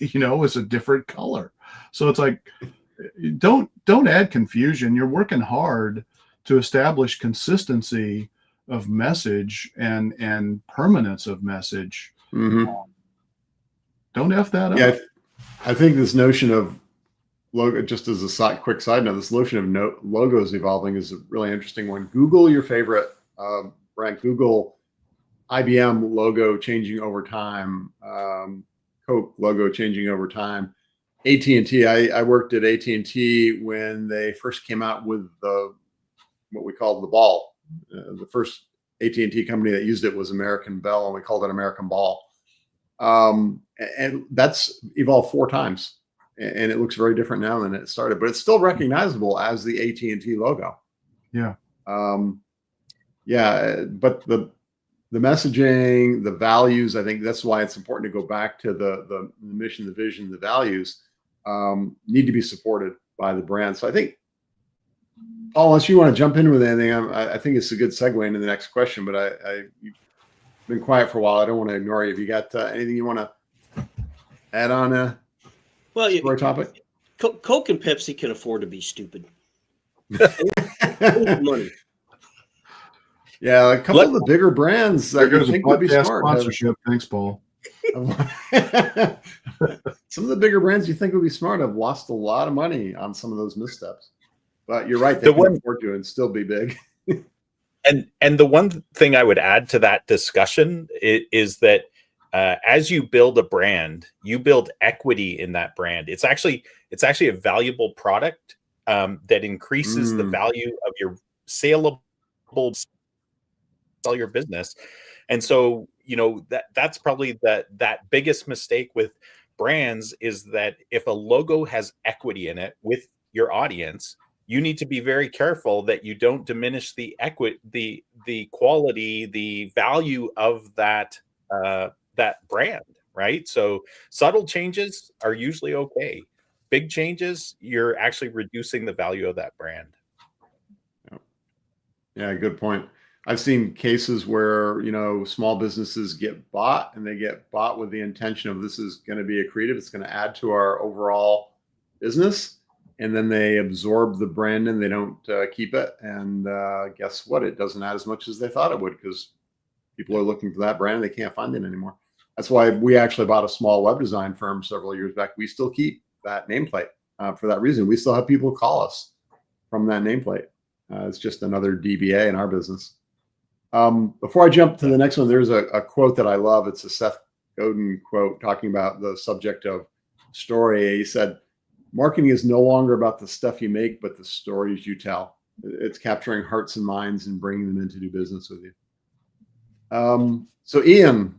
it was a different color. So it's like, don't add confusion. You're working hard to establish consistency of message and permanence of message. Mm-hmm. Don't F that up. Yeah, I think this notion of logo, just as a quick side note, this notion of logos evolving is a really interesting one. Google your favorite brand. Google IBM logo changing over time, Coke logo changing over time. AT&T, I worked at AT&T when they first came out with what we called the ball. The first AT&T company that used it was American Bell, and we called it American Ball. And that's evolved 4 times, and it looks very different now than it started, but it's still recognizable as the AT&T logo. Yeah. Yeah, but the messaging, the values. I think that's why it's important to go back to the mission, the vision, the values need to be supported by the brand. So I think, Paul, unless you want to jump in with anything, I think it's a good segue into the next question. But you've been quiet for a while. I don't want to ignore you. Have you got anything you want to add on a story topic? Coke and Pepsi can afford to be stupid. Money. Yeah, a couple of the bigger brands that you think would be smart. Sponsorship. Thanks, Paul. Some of the bigger brands you think would be smart have lost a lot of money on some of those missteps. But you're right; they can afford to and still be big. And the one thing I would add to that discussion is that as you build a brand, you build equity in that brand. It's actually a valuable product that increases the value of your saleable sell your business. And so, that's probably that biggest mistake with brands is that if a logo has equity in it with your audience, you need to be very careful that you don't diminish the equity, the quality, the value of that brand, right? So subtle changes are usually okay. Big changes, you're actually reducing the value of that brand. Yeah, good point. I've seen cases where, small businesses get bought, and they get bought with the intention of this is going to be accretive. It's going to add to our overall business. And then they absorb the brand and they don't keep it. And guess what? It doesn't add as much as they thought it would because people are looking for that brand and they can't find it anymore. That's why we actually bought a small web design firm several years back. We still keep that nameplate for that reason. We still have people call us from that nameplate. It's just another DBA in our business. Before I jump to the next one, there's a quote that I love. It's a Seth Godin quote talking about the subject of story. He said, "Marketing is no longer about the stuff you make, but the stories you tell. It's capturing hearts and minds and bringing them in to do business with you." So Ian,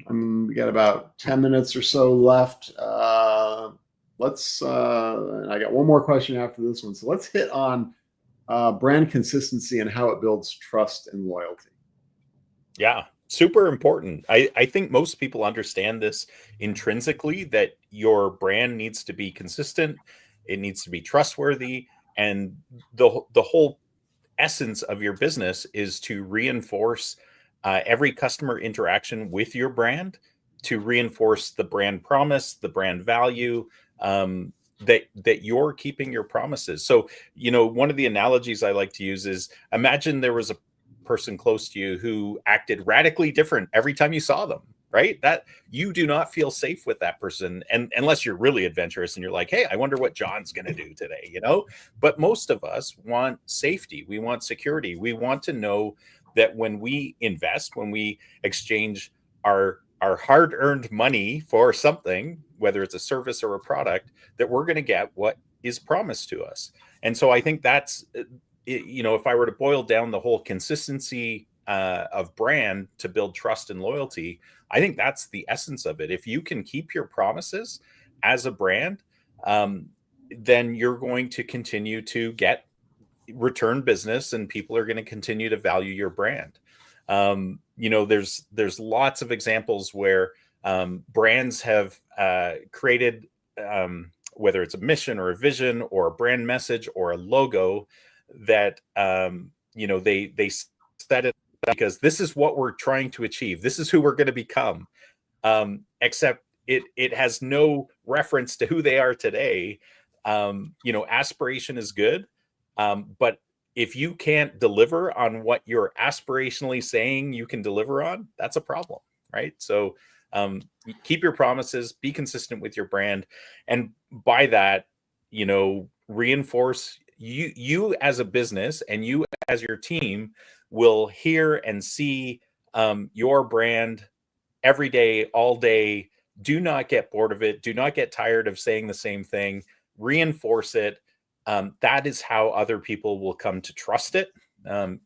we got about 10 minutes or so left. I got one more question after this one. So let's hit on brand consistency and how it builds trust and loyalty. Yeah, super important. I think most people understand this intrinsically, that your brand needs to be consistent. It needs to be trustworthy. And the whole essence of your business is to reinforce every customer interaction with your brand, to reinforce the brand promise, the brand value, that you're keeping your promises. So, one of the analogies I like to use is, imagine there was a person close to you who acted radically different every time you saw them, right? That you do not feel safe with that person, and unless you're really adventurous and you're like, hey, I wonder what John's going to do today, But most of us want safety. We want security. We want to know that when we invest, when we exchange our hard-earned money for something, whether it's a service or a product, that we're going to get what is promised to us. And so I think that's, if I were to boil down the whole consistency of brand to build trust and loyalty, I think that's the essence of it. If you can keep your promises as a brand, then you're going to continue to get return business and people are going to continue to value your brand. There's lots of examples where brands have created, whether it's a mission or a vision or a brand message or a logo, that they set it because this is what we're trying to achieve. This is who we're going to become. Except it has no reference to who they are today. Aspiration is good, but if you can't deliver on what you're aspirationally saying you can deliver on, that's a problem, right? So keep your promises, be consistent with your brand, and by that, reinforce you as a business, and you as your team will hear and see your brand every day, all day. Do not get bored of it. Do not get tired of saying the same thing. Reinforce it. That is how other people will come to trust it.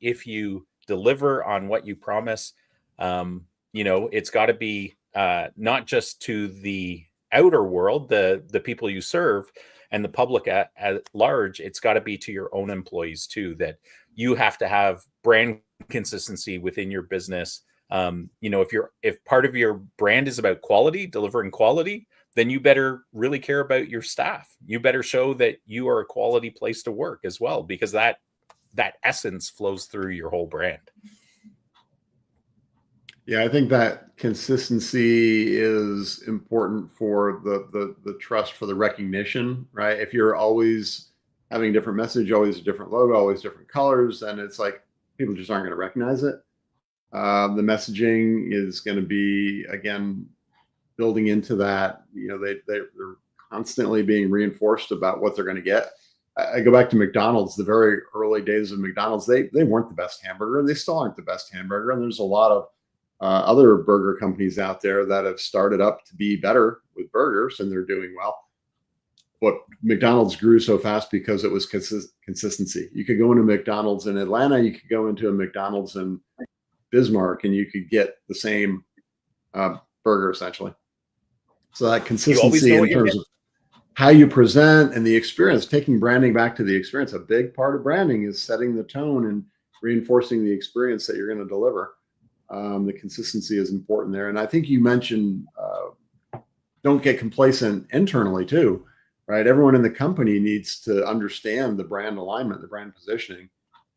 If you deliver on what you promise, it's got to be not just to the outer world, the people you serve and the public at large. It's got to be to your own employees too, that you have to have brand consistency within your business, If part of your brand is about quality, delivering quality, then you better really care about your staff. You better show that you are a quality place to work as well, because that essence flows through your whole brand. Yeah, I think that consistency is important for the trust, for the recognition, right? If you're always having a different message, always a different logo, always different colors, then it's like people just aren't going to recognize it. The messaging is going to be, again, building into that. They're constantly being reinforced about what they're going to get. I go back to McDonald's, the very early days of McDonald's. They weren't the best hamburger. They still aren't the best hamburger. And there's a lot of other burger companies out there that have started up to be better with burgers, and they're doing well. But McDonald's grew so fast because it was consistency. You could go into McDonald's in Atlanta, you could go into a McDonald's in Bismarck, and you could get the same burger essentially. So that consistency in terms of how you present and the experience, taking branding back to the experience, a big part of branding is setting the tone and reinforcing the experience that you're going to deliver. The consistency is important there. And I think you mentioned don't get complacent internally too, right? Everyone in the company needs to understand the brand alignment, the brand positioning,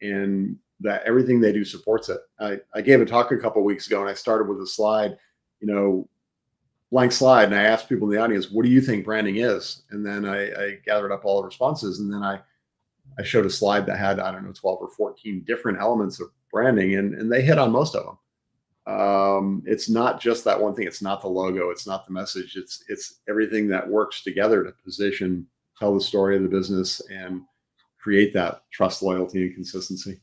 and that everything they do supports it. I gave a talk a couple of weeks ago, and I started with a slide, blank slide, and I asked people in the audience, what do you think branding is? And then I gathered up all the responses, and then I showed a slide that had, 12 or 14 different elements of branding, and they hit on most of them. It's not just that one thing. It's not the logo. It's not the message. It's everything that works together to position, tell the story of the business, and create that trust, loyalty, and consistency.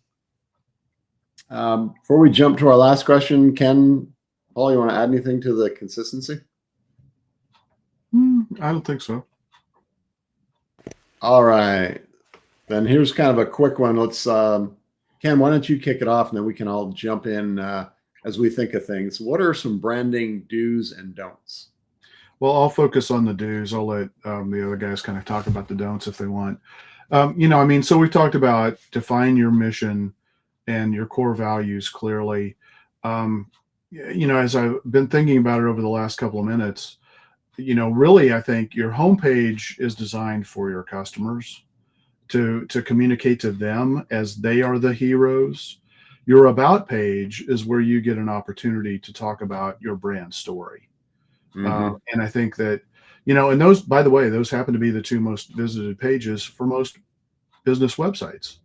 Before we jump to our last question, Paul, you want to add anything to the consistency? I don't think so. All right. Then here's kind of a quick one. Let's, Ken, why don't you kick it off, and then we can all jump in as we think of things. What are some branding do's and don'ts? Well, I'll focus on the do's. I'll let the other guys kind of talk about the don'ts if they want. So we've talked about define your mission and your core values clearly. As I've been thinking about it over the last couple of minutes, really, I think your homepage is designed for your customers to communicate to them as they are the heroes. Your about page is where you get an opportunity to talk about your brand story. Mm-hmm. And I think that, and those, by the way, those happen to be the two most visited pages for most business websites.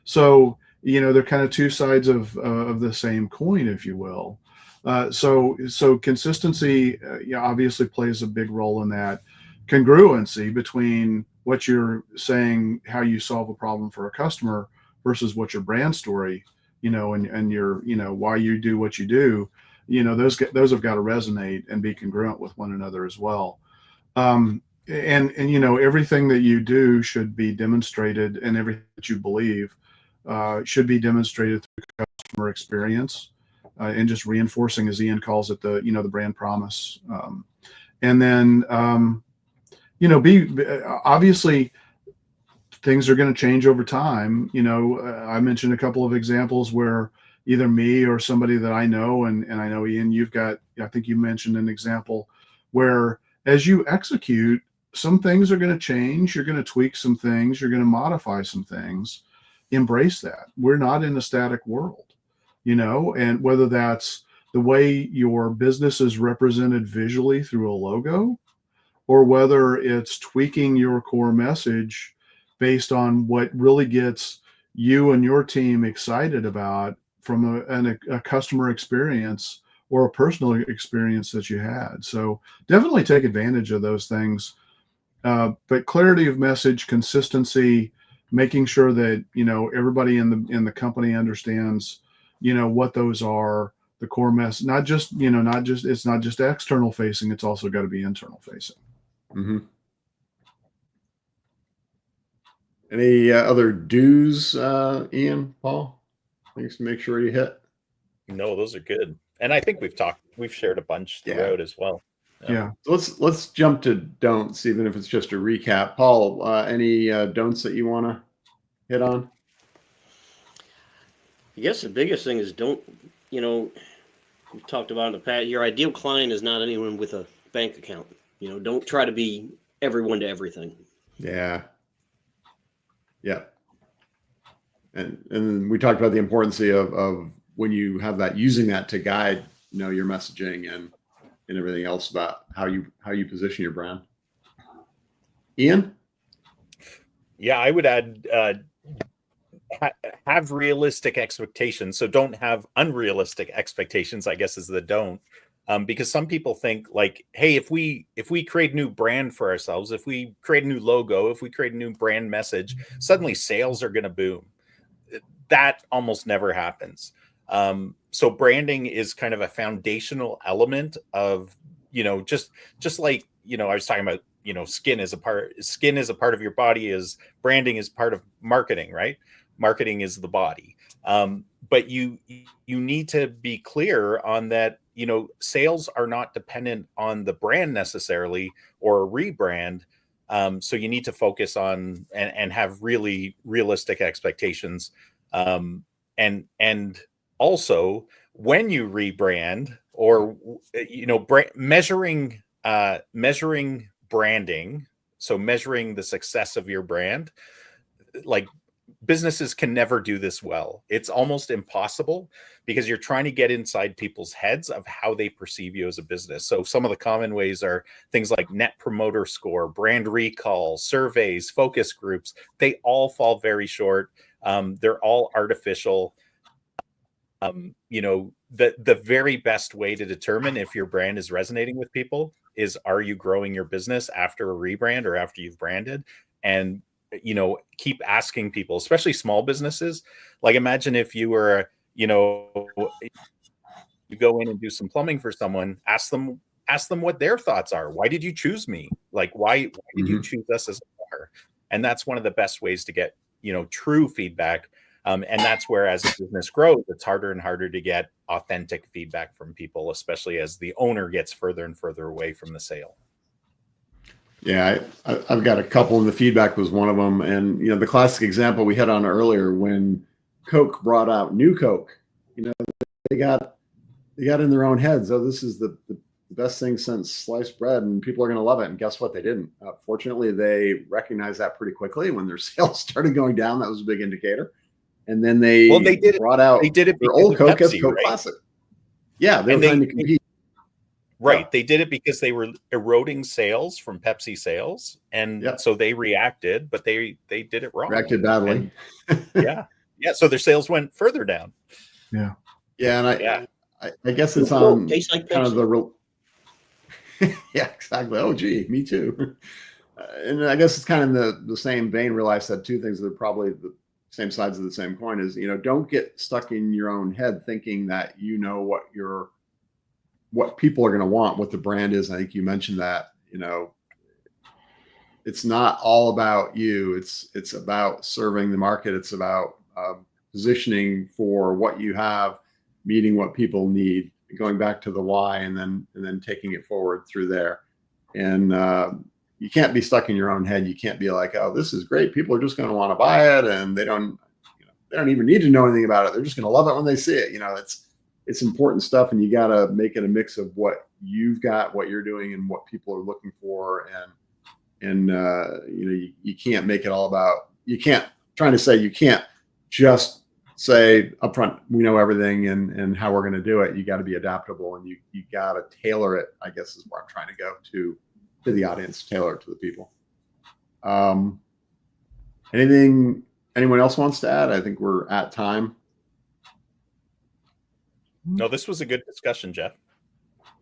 So, they're kind of two sides of the same coin, if you will. So consistency, obviously plays a big role in that. Congruency between what you're saying, how you solve a problem for a customer versus what your brand story, and your, why you do what you do, those have got to resonate and be congruent with one another as well. And everything that you do should be demonstrated, and everything that you believe should be demonstrated through customer experience, and just reinforcing, as Ian calls it, the brand promise. And then, obviously things are going to change over time. I mentioned a couple of examples where either me or somebody that I know, and I know Ian, I think you mentioned an example where as you execute, some things are going to change. You're going to tweak some things. You're going to modify some things. Embrace that. We're not in a static world, and whether that's the way your business is represented visually through a logo, or whether it's tweaking your core message based on what really gets you and your team excited about from a customer experience or a personal experience that you had. So definitely take advantage of those things. But clarity of message, consistency, making sure that, everybody in the company understands, what those are, the core mess, it's not just external facing, it's also got to be internal facing. Mm-hmm. Any other do's, Ian, Paul? Things to make sure you hit. No, those are good. And I think we've shared a bunch throughout as well. Yeah. So let's jump to don'ts, even if it's just a recap. Paul, any don'ts that you want to hit on? I guess the biggest thing is don't we talked about in the past, your ideal client is not anyone with a bank account. Don't try to be everyone to everything. Yeah. Yeah. And we talked about the importance of when you have that, using that to guide, your messaging and everything else about how you position your brand. Ian? Yeah, I would add have realistic expectations. So don't have unrealistic expectations, I guess, is the don't. Because some people think like, hey, if we create a new brand for ourselves, if we create a new logo, if we create a new brand message, suddenly sales are going to boom. That almost never happens. So branding is kind of a foundational element of, just like, I was talking about, skin is a part of your body, is branding is part of marketing, right? Marketing is the body. But you need to be clear on that, sales are not dependent on the brand necessarily or a rebrand. So you need to focus on and have really realistic expectations. And also when you rebrand or measuring branding, so measuring the success of your brand, like businesses can never do this well. It's almost impossible because you're trying to get inside people's heads of how they perceive you as a business. So some of the common ways are things like net promoter score, brand recall, surveys, focus groups. They all fall very short. They're all artificial. The very best way to determine if your brand is resonating with people is, are you growing your business after a rebrand or after you've branded? And keep asking people, especially small businesses. Like imagine if you were, you go in and do some plumbing for someone, ask them what their thoughts are. Why did you choose me? Like, why did you choose us as a plumber? And that's one of the best ways to get, true feedback. And that's where, as a business grows, it's harder and harder to get authentic feedback from people, especially as the owner gets further and further away from the sale. Yeah, I've got a couple, and the feedback was one of them. And the classic example we had on earlier, when Coke brought out New Coke, they got in their own heads. Oh, this is the best thing since sliced bread, and people are going to love it. And guess what? They didn't. Fortunately, they recognized that pretty quickly when their sales started going down. That was a big indicator. And then they brought out their old Coke as Coke Classic. Yeah, they were trying to compete. Right. They did it because they were eroding sales from Pepsi sales. And so they reacted, but they did it wrong. Reacted badly. Yeah. So their sales went further down. Yeah. Yeah. And I guess it's on like kind of the yeah, exactly. Oh, gee, me too. And I guess it's kind of in the same vein. Real I said two things that are probably the same sides of the same coin is, don't get stuck in your own head thinking that what people are going to want, what the brand is. I think you mentioned that, it's not all about you. It's about serving the market. It's about positioning for what you have, meeting what people need, going back to the why, and then taking it forward through there. And you can't be stuck in your own head. You can't be like, oh, this is great. People are just going to want to buy it, and they don't even need to know anything about it. They're just going to love it when they see it. It's important stuff, and you got to make it a mix of what you've got, what you're doing, and what people are looking for. And you can't make it all about, you can't just say upfront, we know everything and how we're going to do it. You got to be adaptable, and you got to tailor it, I guess is where I'm trying to go to the audience, tailor it to the people. Anything anyone else wants to add? I think we're at time. No, this was a good discussion, Jeff.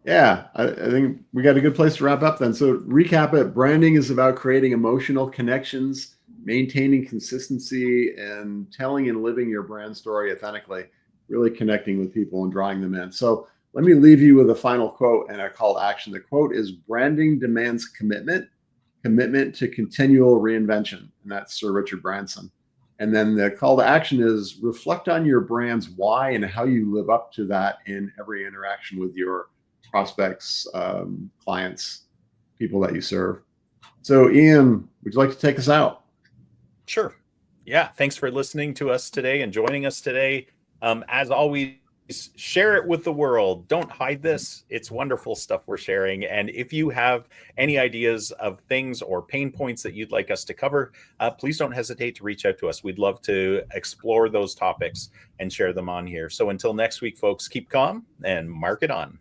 Yeah, I think we got a good place to wrap up then. So recap it. Branding is about creating emotional connections, maintaining consistency, and telling and living your brand story authentically, really connecting with people and drawing them in. So let me leave you with a final quote and a call to action. The quote is, branding demands commitment to continual reinvention. And that's Sir Richard Branson. And then the call to action is, reflect on your brand's why and how you live up to that in every interaction with your prospects, clients, people that you serve. So Ian, would you like to take us out? Sure. Yeah. Thanks for listening to us today and joining us today. As always, share it with the world. Don't hide this. It's wonderful stuff we're sharing. And if you have any ideas of things or pain points that you'd like us to cover, please don't hesitate to reach out to us. We'd love to explore those topics and share them on here. So until next week, folks, keep calm and mark it on.